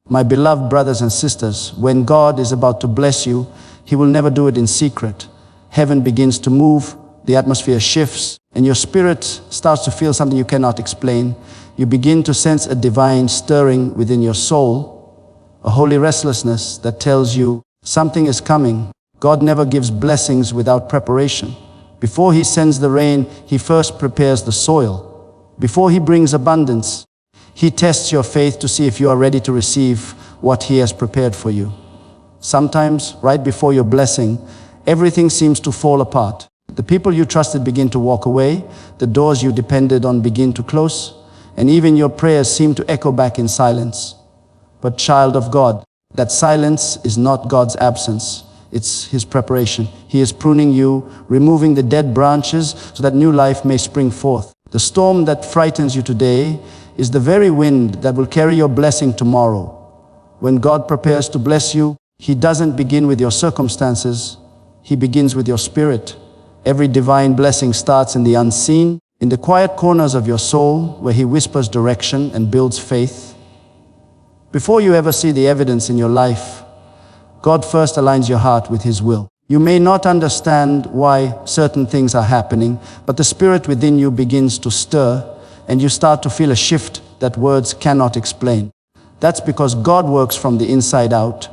My beloved brothers and sisters, when God is about to bless you, He will never do it in secret. Heaven begins to move, the atmosphere shifts, and your spirit starts to feel something you cannot explain. You begin to sense a divine stirring within your soul, a holy restlessness that tells you something is coming. God never gives blessings without preparation. Before He sends the rain, He first prepares the soil. Before He brings abundance, He tests your faith to see if you are ready to receive what He has prepared for you. Sometimes, right before your blessing, everything seems to fall apart. The people you trusted begin to walk away, the doors you depended on begin to close, and even your prayers seem to echo back in silence. But child of God, that silence is not God's absence. It's His preparation. He is pruning you, removing the dead branches so that new life may spring forth. The storm that frightens you today is the very wind that will carry your blessing tomorrow. When God prepares to bless you, He doesn't begin with your circumstances. He begins with your spirit. Every divine blessing starts in the unseen, in the quiet corners of your soul, where He whispers direction and builds faith. Before you ever see the evidence in your life, God first aligns your heart with His will. You may not understand why certain things are happening, but the spirit within you begins to stir, and you start to feel a shift that words cannot explain. That's because God works from the inside out.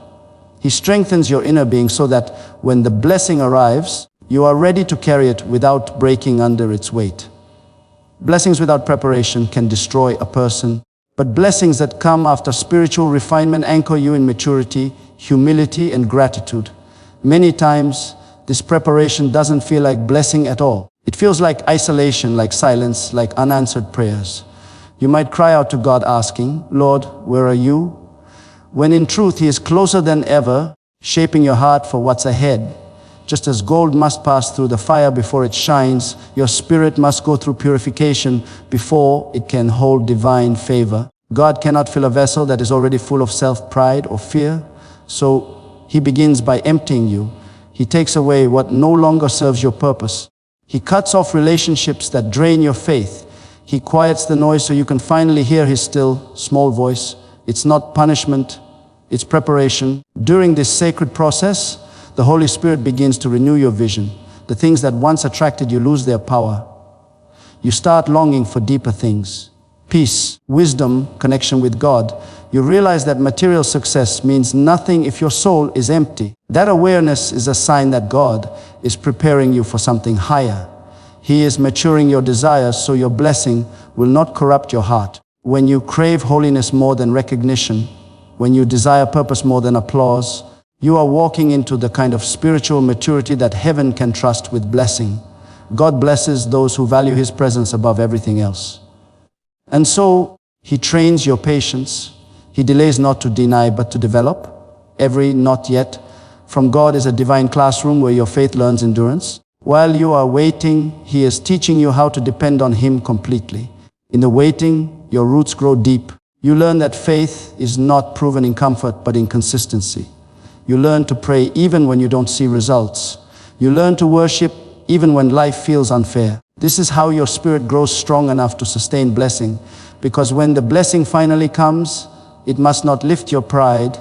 He strengthens your inner being so that when the blessing arrives, you are ready to carry it without breaking under its weight. Blessings without preparation can destroy a person, but blessings that come after spiritual refinement anchor you in maturity, humility, and gratitude. Many times, this preparation doesn't feel like blessing at all. It feels like isolation, like silence, like unanswered prayers. You might cry out to God asking, "Lord, where are you?" When in truth He is closer than ever, shaping your heart for what's ahead. Just as gold must pass through the fire before it shines, your spirit must go through purification before it can hold divine favor. God cannot fill a vessel that is already full of self-pride or fear, so He begins by emptying you. He takes away what no longer serves your purpose. He cuts off relationships that drain your faith. He quiets the noise so you can finally hear His still, small voice. It's not punishment, it's preparation. During this sacred process, the Holy Spirit begins to renew your vision. The things that once attracted you lose their power. You start longing for deeper things. Peace, wisdom, connection with God. You realize that material success means nothing if your soul is empty. That awareness is a sign that God is preparing you for something higher. He is maturing your desires so your blessing will not corrupt your heart. When you crave holiness more than recognition, when you desire purpose more than applause, you are walking into the kind of spiritual maturity that heaven can trust with blessing. God blesses those who value His presence above everything else. And so, He trains your patience. He delays not to deny, but to develop. Every not yet from God is a divine classroom where your faith learns endurance. While you are waiting, He is teaching you how to depend on Him completely. In the waiting, your roots grow deep. You learn that faith is not proven in comfort, but in consistency. You learn to pray even when you don't see results. You learn to worship even when life feels unfair. This is how your spirit grows strong enough to sustain blessing, because when the blessing finally comes, it must not lift your pride,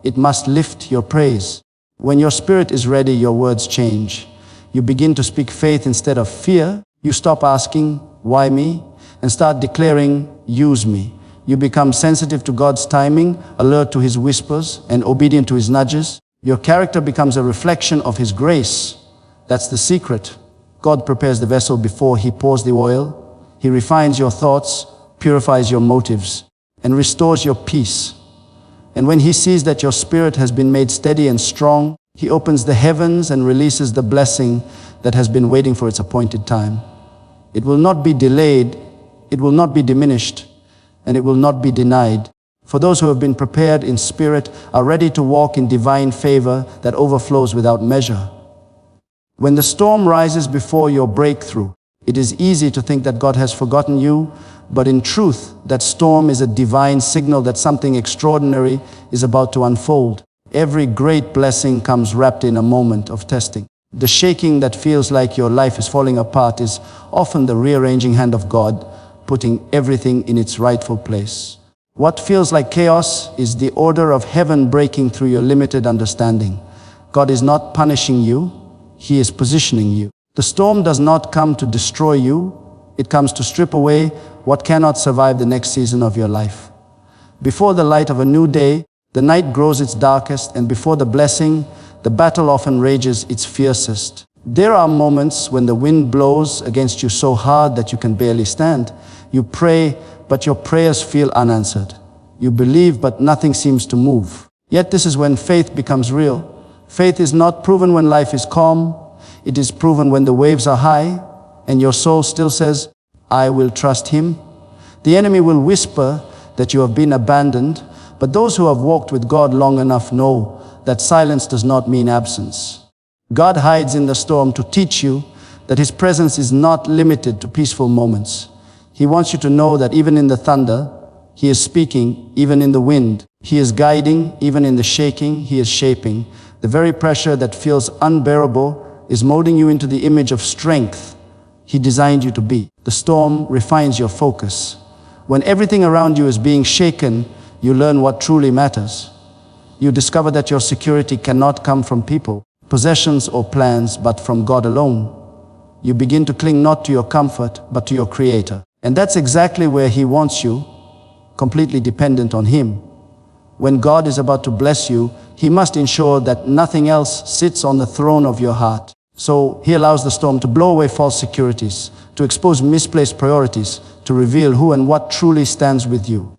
it must lift your praise. When your spirit is ready, your words change. You begin to speak faith instead of fear. You stop asking, "Why me?" and start declaring, "Use me." You become sensitive to God's timing, alert to His whispers, and obedient to His nudges. Your character becomes a reflection of His grace. That's the secret. God prepares the vessel before He pours the oil. He refines your thoughts, purifies your motives, and restores your peace. And when He sees that your spirit has been made steady and strong, He opens the heavens and releases the blessing that has been waiting for its appointed time. It will not be delayed, it will not be diminished, and it will not be denied. For those who have been prepared in spirit are ready to walk in divine favor that overflows without measure. When the storm rises before your breakthrough, it is easy to think that God has forgotten you, but in truth, that storm is a divine signal that something extraordinary is about to unfold. Every great blessing comes wrapped in a moment of testing. The shaking that feels like your life is falling apart is often the rearranging hand of God, putting everything in its rightful place. What feels like chaos is the order of heaven breaking through your limited understanding. God is not punishing you, He is positioning you. The storm does not come to destroy you, it comes to strip away what cannot survive the next season of your life. Before the light of a new day, the night grows its darkest, and before the blessing, the battle often rages its fiercest. There are moments when the wind blows against you so hard that you can barely stand. You pray, but your prayers feel unanswered. You believe, but nothing seems to move. Yet this is when faith becomes real. Faith is not proven when life is calm. It is proven when the waves are high, and your soul still says, I will trust Him. The enemy will whisper that you have been abandoned, but those who have walked with God long enough know that silence does not mean absence. God hides in the storm to teach you that His presence is not limited to peaceful moments. He wants you to know that even in the thunder, He is speaking, even in the wind. He is guiding, even in the shaking, He is shaping. The very pressure that feels unbearable is molding you into the image of strength He designed you to be. The storm refines your focus. When everything around you is being shaken, you learn what truly matters. You discover that your security cannot come from people, possessions or plans, but from God alone. You begin to cling not to your comfort, but to your Creator. And that's exactly where He wants you, completely dependent on Him. When God is about to bless you, He must ensure that nothing else sits on the throne of your heart. So He allows the storm to blow away false securities, to expose misplaced priorities, to reveal who and what truly stands with you.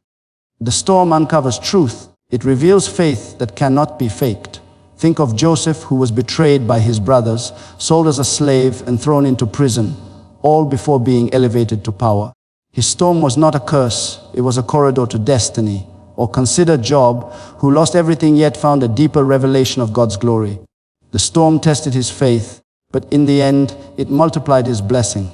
The storm uncovers truth. It reveals faith that cannot be faked. Think of Joseph, who was betrayed by his brothers, sold as a slave and thrown into prison, all before being elevated to power. His storm was not a curse, it was a corridor to destiny. Or consider Job, who lost everything yet found a deeper revelation of God's glory. The storm tested his faith, but in the end, it multiplied his blessing.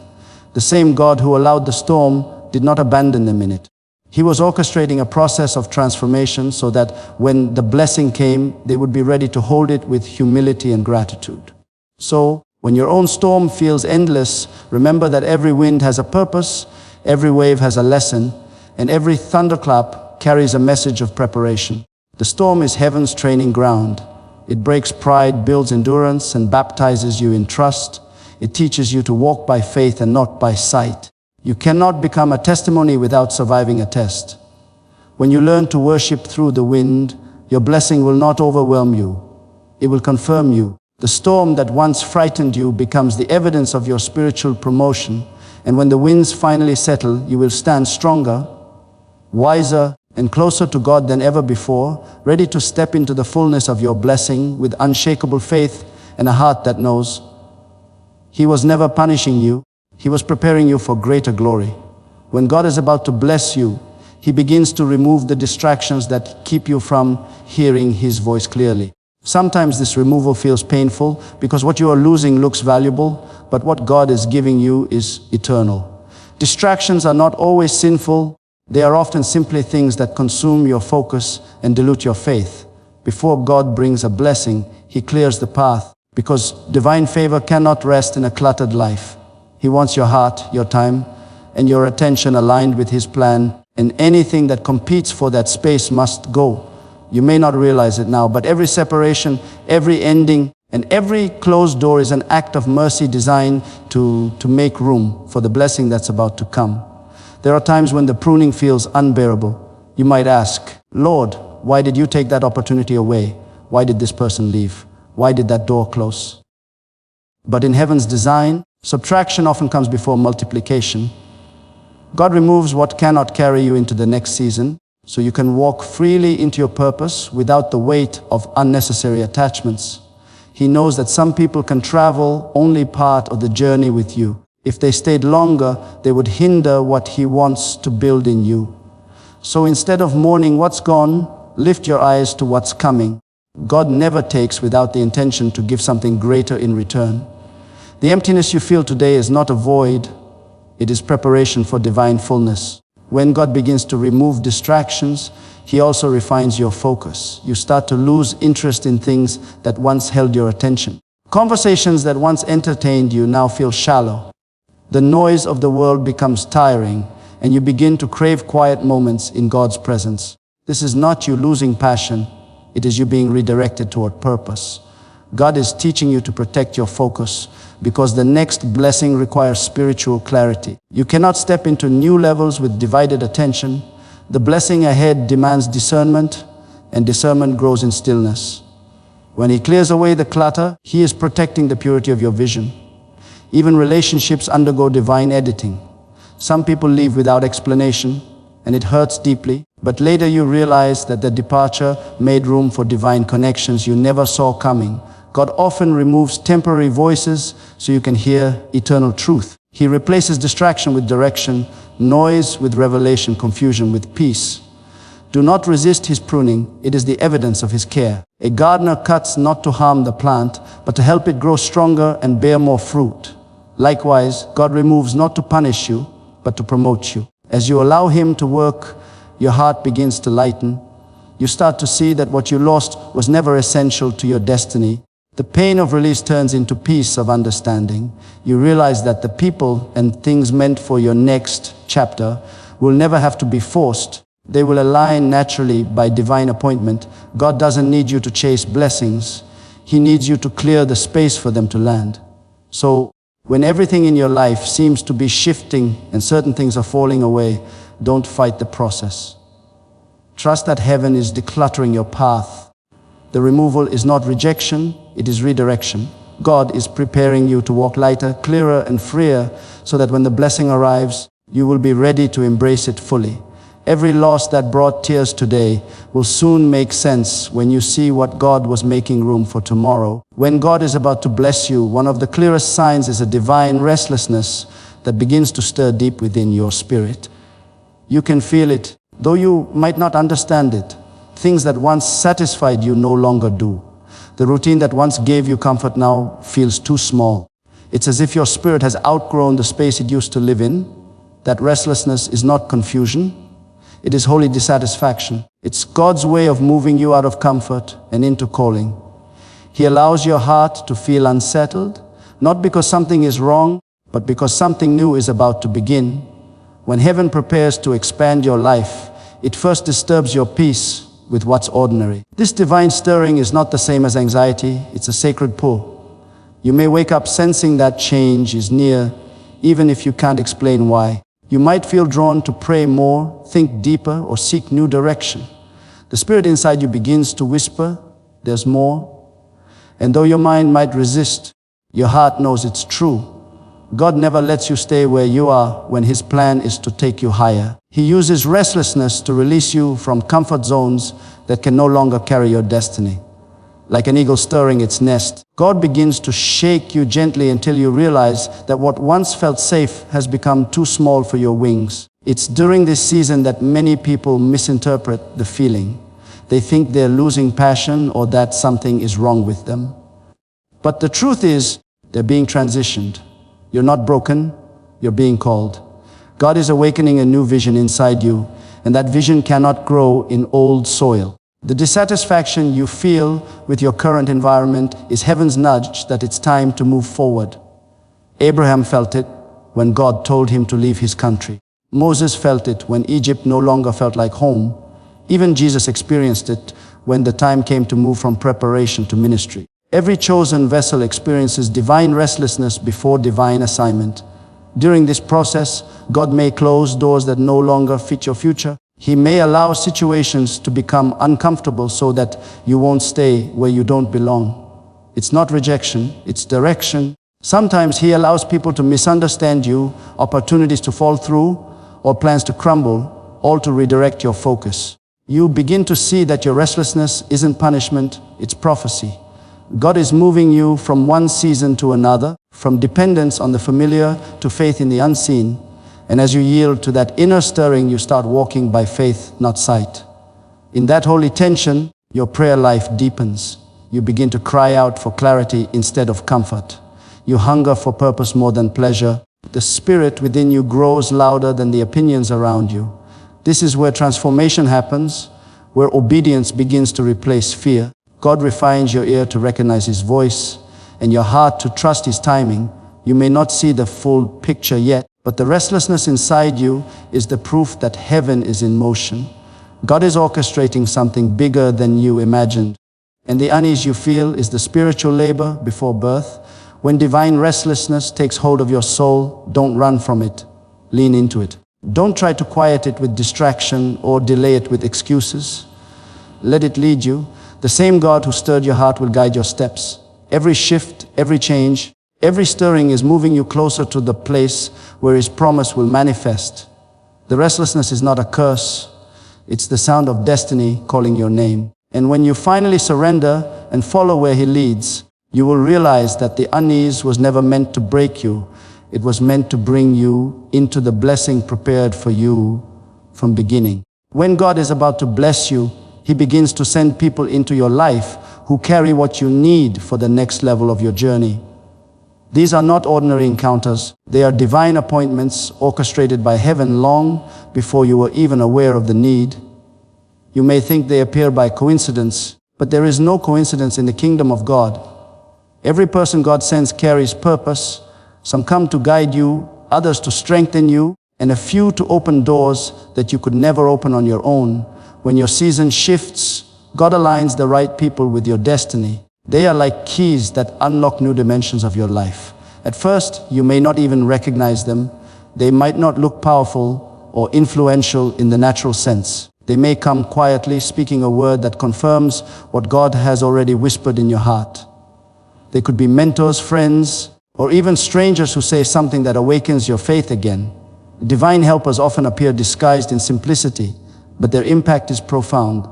The same God who allowed the storm did not abandon them in it. He was orchestrating a process of transformation so that when the blessing came, they would be ready to hold it with humility and gratitude. So, when your own storm feels endless, remember that every wind has a purpose, every wave has a lesson, and every thunderclap carries a message of preparation. The storm is heaven's training ground. It breaks pride, builds endurance, and baptizes you in trust. It teaches you to walk by faith and not by sight. You cannot become a testimony without surviving a test. When you learn to worship through the wind, your blessing will not overwhelm you. It will confirm you. The storm that once frightened you becomes the evidence of your spiritual promotion, and when the winds finally settle, you will stand stronger, wiser, and closer to God than ever before, ready to step into the fullness of your blessing with unshakable faith and a heart that knows He was never punishing you. He was preparing you for greater glory. When God is about to bless you, He begins to remove the distractions that keep you from hearing His voice clearly. Sometimes this removal feels painful because what you are losing looks valuable, but what God is giving you is eternal. Distractions are not always sinful. They are often simply things that consume your focus and dilute your faith. Before God brings a blessing, He clears the path, because divine favor cannot rest in a cluttered life. He wants your heart, your time, and your attention aligned with His plan, and anything that competes for that space must go. You may not realize it now, but every separation, every ending, and every closed door is an act of mercy designed to make room for the blessing that's about to come. There are times when the pruning feels unbearable. You might ask, Lord, why did you take that opportunity away? Why did this person leave? Why did that door close? But in heaven's design, subtraction often comes before multiplication. God removes what cannot carry you into the next season, so you can walk freely into your purpose without the weight of unnecessary attachments. He knows that some people can travel only part of the journey with you. If they stayed longer, they would hinder what He wants to build in you. So instead of mourning what's gone, lift your eyes to what's coming. God never takes without the intention to give something greater in return. The emptiness you feel today is not a void, it is preparation for divine fullness. When God begins to remove distractions, He also refines your focus. You start to lose interest in things that once held your attention. Conversations that once entertained you now feel shallow. The noise of the world becomes tiring, and you begin to crave quiet moments in God's presence. This is not you losing passion, it is you being redirected toward purpose. God is teaching you to protect your focus because the next blessing requires spiritual clarity. You cannot step into new levels with divided attention. The blessing ahead demands discernment, and discernment grows in stillness. When He clears away the clutter, He is protecting the purity of your vision. Even relationships undergo divine editing. Some people leave without explanation, and it hurts deeply, but later you realize that the departure made room for divine connections you never saw coming. God often removes temporary voices so you can hear eternal truth. He replaces distraction with direction, noise with revelation, confusion with peace. Do not resist His pruning, it is the evidence of His care. A gardener cuts not to harm the plant, but to help it grow stronger and bear more fruit. Likewise, God removes not to punish you, but to promote you. As you allow Him to work, your heart begins to lighten. You start to see that what you lost was never essential to your destiny. The pain of release turns into peace of understanding. You realize that the people and things meant for your next chapter will never have to be forced. They will align naturally by divine appointment. God doesn't need you to chase blessings. He needs you to clear the space for them to land. So, when everything in your life seems to be shifting and certain things are falling away, don't fight the process. Trust that heaven is decluttering your path. The removal is not rejection, it is redirection. God is preparing you to walk lighter, clearer, and freer so that when the blessing arrives, you will be ready to embrace it fully. Every loss that brought tears today will soon make sense when you see what God was making room for tomorrow. When God is about to bless you, one of the clearest signs is a divine restlessness that begins to stir deep within your spirit. You can feel it, though you might not understand it. Things that once satisfied you no longer do. The routine that once gave you comfort now feels too small. It's as if your spirit has outgrown the space it used to live in. That restlessness is not confusion. It is holy dissatisfaction. It's God's way of moving you out of comfort and into calling. He allows your heart to feel unsettled, not because something is wrong, but because something new is about to begin. When heaven prepares to expand your life, it first disturbs your peace with what's ordinary. This divine stirring is not the same as anxiety, it's a sacred pull. You may wake up sensing that change is near, even if you can't explain why. You might feel drawn to pray more, think deeper, or seek new direction. The spirit inside you begins to whisper, there's more. And though your mind might resist, your heart knows it's true. God never lets you stay where you are when His plan is to take you higher. He uses restlessness to release you from comfort zones that can no longer carry your destiny. Like an eagle stirring its nest, God begins to shake you gently until you realize that what once felt safe has become too small for your wings. It's during this season that many people misinterpret the feeling. They think they're losing passion or that something is wrong with them. But the truth is, they're being transitioned. You're not broken, you're being called. God is awakening a new vision inside you, and that vision cannot grow in old soil. The dissatisfaction you feel with your current environment is heaven's nudge that it's time to move forward. Abraham felt it when God told him to leave his country. Moses felt it when Egypt no longer felt like home. Even Jesus experienced it when the time came to move from preparation to ministry. Every chosen vessel experiences divine restlessness before divine assignment. During this process, God may close doors that no longer fit your future. He may allow situations to become uncomfortable so that you won't stay where you don't belong. It's not rejection, it's direction. Sometimes He allows people to misunderstand you, opportunities to fall through, or plans to crumble, all to redirect your focus. You begin to see that your restlessness isn't punishment, it's prophecy. God is moving you from one season to another, from dependence on the familiar to faith in the unseen. And as you yield to that inner stirring, you start walking by faith, not sight. In that holy tension, your prayer life deepens. You begin to cry out for clarity instead of comfort. You hunger for purpose more than pleasure. The spirit within you grows louder than the opinions around you. This is where transformation happens, where obedience begins to replace fear. God refines your ear to recognize His voice and your heart to trust His timing. You may not see the full picture yet, But the restlessness inside you is the proof that heaven is in motion. God is orchestrating something bigger than you imagined. And the unease you feel is the spiritual labor before birth. When divine restlessness takes hold of your soul, don't run from it. Lean into it. Don't try to quiet it with distraction or delay it with excuses. Let it lead you. The same God who stirred your heart will guide your steps. Every shift, every change, every stirring is moving you closer to the place where His promise will manifest. The restlessness is not a curse. It's the sound of destiny calling your name. And when you finally surrender and follow where He leads, you will realize that the unease was never meant to break you. It was meant to bring you into the blessing prepared for you from beginning. When God is about to bless you, He begins to send people into your life who carry what you need for the next level of your journey. These are not ordinary encounters. They are divine appointments orchestrated by heaven long before you were even aware of the need. You may think they appear by coincidence, but there is no coincidence in the kingdom of God. Every person God sends carries purpose. Some come to guide you, others to strengthen you, and a few to open doors that you could never open on your own. When your season shifts, God aligns the right people with your destiny. They are like keys that unlock new dimensions of your life. At first, you may not even recognize them. They might not look powerful or influential in the natural sense. They may come quietly, speaking a word that confirms what God has already whispered in your heart. They could be mentors, friends, or even strangers who say something that awakens your faith again. Divine helpers often appear disguised in simplicity, but their impact is profound.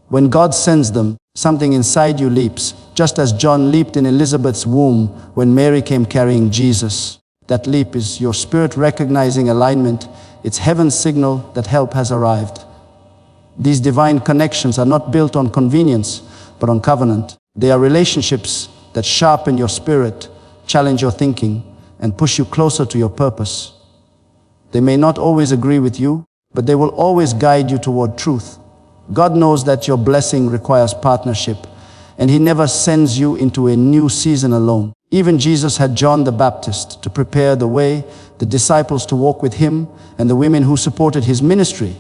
When God sends them, something inside you leaps, just as John leaped in Elizabeth's womb when Mary came carrying Jesus. That leap is your spirit recognizing alignment. It's heaven's signal that help has arrived. These divine connections are not built on convenience, but on covenant. They are relationships that sharpen your spirit, challenge your thinking, and push you closer to your purpose. They may not always agree with you, but they will always guide you toward truth. God knows that your blessing requires partnership, and He never sends you into a new season alone. Even Jesus had John the Baptist to prepare the way, the disciples to walk with Him, and the women who supported His ministry.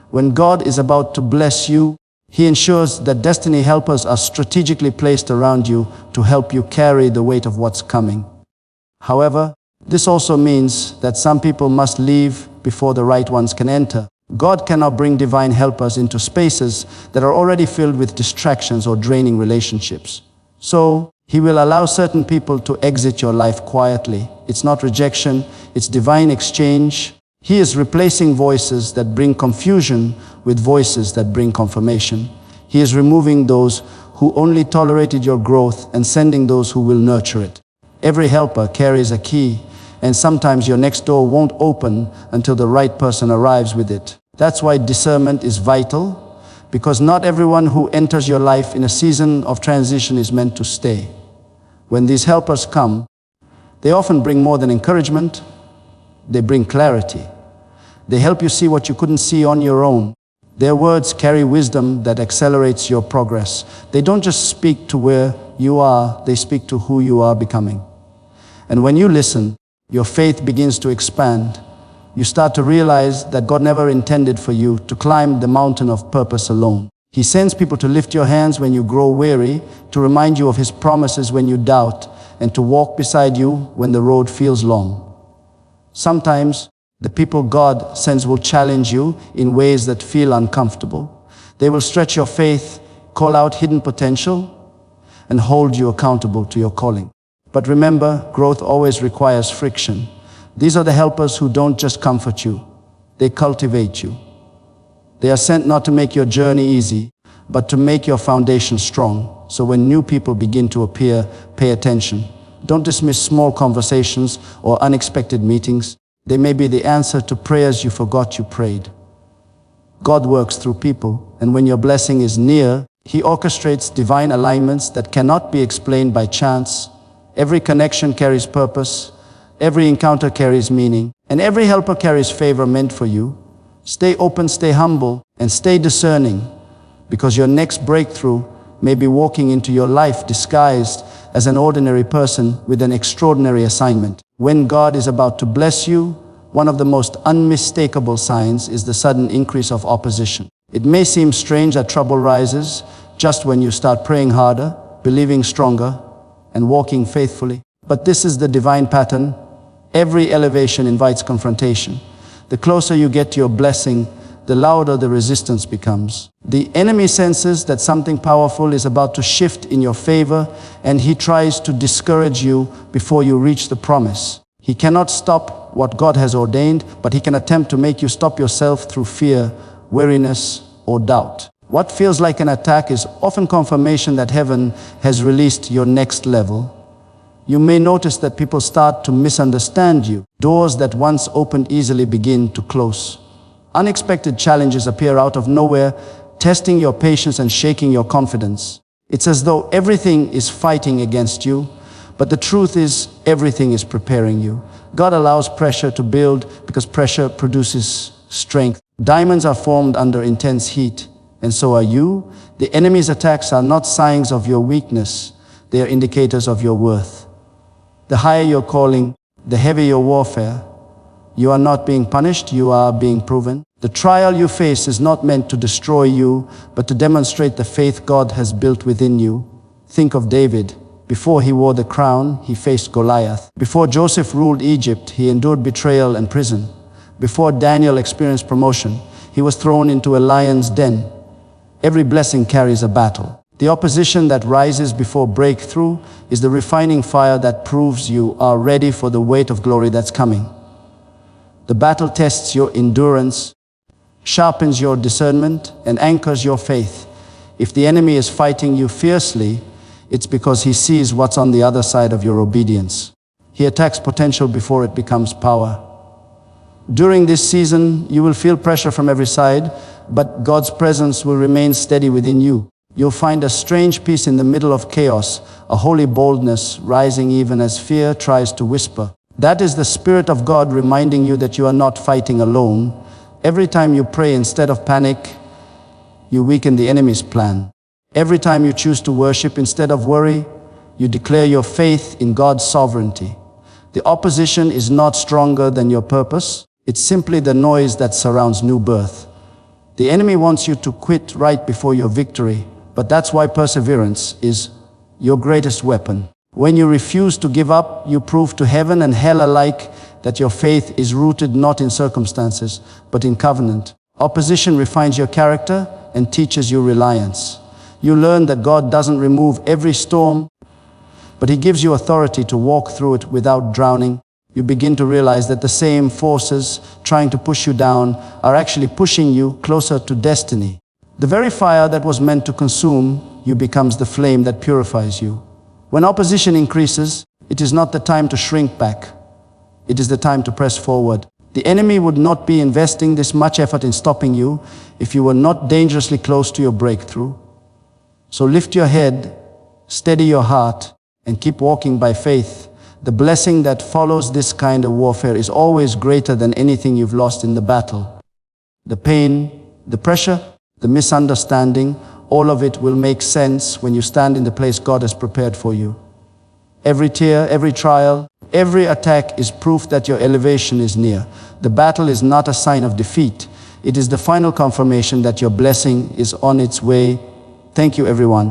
When God is about to bless you, He ensures that destiny helpers are strategically placed around you to help you carry the weight of what's coming. However, this also means that some people must leave before the right ones can enter. God cannot bring divine helpers into spaces that are already filled with distractions or draining relationships. So, He will allow certain people to exit your life quietly. It's not rejection, it's divine exchange. He is replacing voices that bring confusion with voices that bring confirmation. He is removing those who only tolerated your growth and sending those who will nurture it. Every helper carries a key, and sometimes your next door won't open until the right person arrives with it. That's why discernment is vital, because not everyone who enters your life in a season of transition is meant to stay. When these helpers come, they often bring more than encouragement. They bring clarity. They help you see what you couldn't see on your own. Their words carry wisdom that accelerates your progress. They don't just speak to where you are, they speak to who you are becoming. And when you listen, your faith begins to expand. You start to realize that God never intended for you to climb the mountain of purpose alone. He sends people to lift your hands when you grow weary, to remind you of His promises when you doubt, and to walk beside you when the road feels long. Sometimes, the people God sends will challenge you in ways that feel uncomfortable. They will stretch your faith, call out hidden potential, and hold you accountable to your calling. But remember, growth always requires friction. These are the helpers who don't just comfort you, they cultivate you. They are sent not to make your journey easy, but to make your foundation strong. So when new people begin to appear, pay attention. Don't dismiss small conversations or unexpected meetings. They may be the answer to prayers you forgot you prayed. God works through people, and when your blessing is near, He orchestrates divine alignments that cannot be explained by chance. Every connection carries purpose, every encounter carries meaning, and every helper carries favor meant for you. Stay open, stay humble, and stay discerning, because your next breakthrough may be walking into your life disguised as an ordinary person with an extraordinary assignment. When God is about to bless you, one of the most unmistakable signs is the sudden increase of opposition. It may seem strange that trouble rises just when you start praying harder, believing stronger, and walking faithfully. But this is the divine pattern. Every elevation invites confrontation. The closer you get to your blessing, the louder the resistance becomes. The enemy senses that something powerful is about to shift in your favor, and he tries to discourage you before you reach the promise. He cannot stop what God has ordained, but he can attempt to make you stop yourself through fear, weariness, or doubt. What feels like an attack is often confirmation that heaven has released your next level. You may notice that people start to misunderstand you. Doors that once opened easily begin to close. Unexpected challenges appear out of nowhere, testing your patience and shaking your confidence. It's as though everything is fighting against you, but the truth is everything is preparing you. God allows pressure to build because pressure produces strength. Diamonds are formed under intense heat, and so are you. The enemy's attacks are not signs of your weakness, they are indicators of your worth. The higher your calling, the heavier your warfare. You are not being punished, you are being proven. The trial you face is not meant to destroy you, but to demonstrate the faith God has built within you. Think of David. Before he wore the crown, he faced Goliath. Before Joseph ruled Egypt, he endured betrayal and prison. Before Daniel experienced promotion, he was thrown into a lion's den. Every blessing carries a battle. The opposition that rises before breakthrough is the refining fire that proves you are ready for the weight of glory that's coming. The battle tests your endurance, sharpens your discernment, and anchors your faith. If the enemy is fighting you fiercely, it's because he sees what's on the other side of your obedience. He attacks potential before it becomes power. During this season, you will feel pressure from every side, but God's presence will remain steady within you. You'll find a strange peace in the middle of chaos, a holy boldness rising even as fear tries to whisper. That is the Spirit of God reminding you that you are not fighting alone. Every time you pray instead of panic, you weaken the enemy's plan. Every time you choose to worship instead of worry, you declare your faith in God's sovereignty. The opposition is not stronger than your purpose. It's simply the noise that surrounds new birth. The enemy wants you to quit right before your victory, but that's why perseverance is your greatest weapon. When you refuse to give up, you prove to heaven and hell alike that your faith is rooted not in circumstances, but in covenant. Opposition refines your character and teaches you reliance. You learn that God doesn't remove every storm, but he gives you authority to walk through it without drowning. You begin to realize that the same forces trying to push you down are actually pushing you closer to destiny. The very fire that was meant to consume you becomes the flame that purifies you. When opposition increases, it is not the time to shrink back. It is the time to press forward. The enemy would not be investing this much effort in stopping you if you were not dangerously close to your breakthrough. So lift your head, steady your heart, and keep walking by faith. The blessing that follows this kind of warfare is always greater than anything you've lost in the battle. The pain, the pressure, the misunderstanding, all of it will make sense when you stand in the place God has prepared for you. Every tear, every trial, every attack is proof that your elevation is near. The battle is not a sign of defeat. It is the final confirmation that your blessing is on its way. Thank you, everyone.